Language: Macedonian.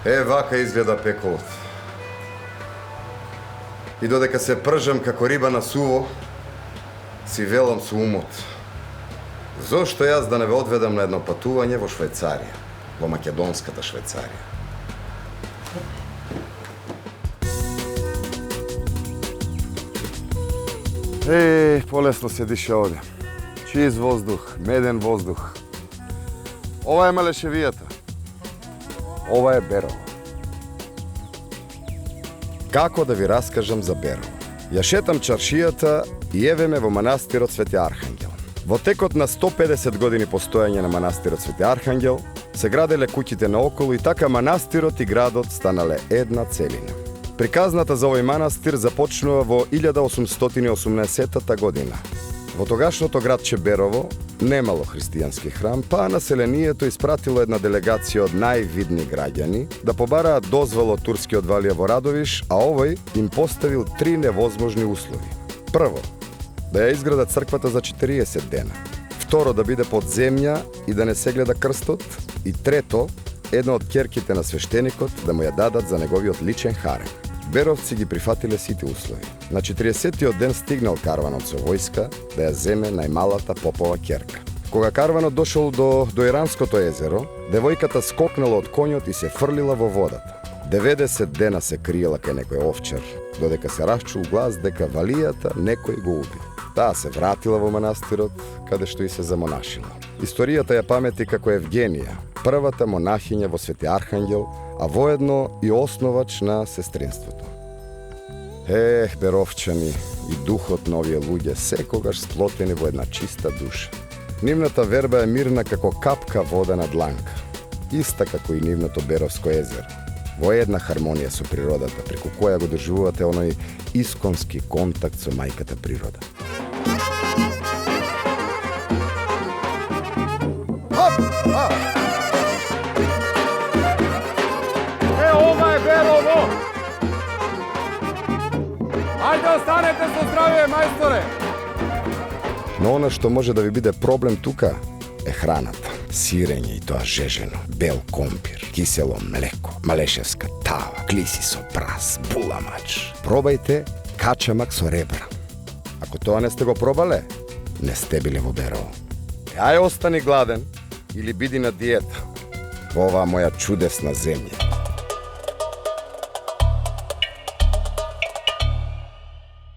Вака изгледа пеколот. И додека се пржам како риба на суво, си велам со умот. Зошто јас да не ве одведам на едно патување во Швајцарија, во македонската Швајцарија? Полесно се диша овде. Чист воздух, меден воздух. Ова е Малешевијата. Ова е Берово. Како да ви раскажам за Берово? Ја шетам чаршијата и еве ме во манастирот Свети Архангел. Во текот на 150 години постојање на манастирот Свети Архангел се граделе куќите наоколу и така манастирот и градот станале една целина. Приказната за овој манастир започнува во 1880 година. Во тогашното градче Берово немало христијански храм, па населението испратило една делегација од највидни граѓани да побараат дозвола од турскиот валија во Радовиш, а овој им поставил 3 невозможни услови. Прво, да ја изградат црквата за 40 дена. Второ, да биде под земја и да не се гледа крстот. И трето, една од ќерките на свештеникот да му ја дадат за неговиот личен харем. Беровци ги прифатиле сите услови. На 40-тиот ден стигнал карванот со војска да ја земе најмалата попова ќерка. Кога карванот дошол до Иранското езеро, девојката скокнала од конјот и се фрлила во водата. 90 дена се криела кај некој овчар, додека се расчул глас дека валијата некој го уби. Таа се вратила во манастирот, каде што и се замонашила. Историјата ја памети како Евгенија, првата монахиња во Свети Архангел, а воедно и основач на сестринството. Беровчани и духот на овие луѓе секогаш сплотени во една чиста душа. Нивната верба е мирна како капка вода на дланка, иста како и нивното Беровско езеро. Во една хармонија со природата, преку која го држувате оној исконски контакт со мајката природа. Ова е Берово! Ајде останете со здравие, мајсторе! Но она што може да ви биде проблем тука е храната. Сирење и тоа жежено, бел компир, кисело млеко, малешевска тава, клиси со прас, буламач. Пробајте качамак со ребра. Ако тоа не сте го пробале, не сте биле во Берово. Ај остани гладен или биди на диета во оваа моја чудесна земја.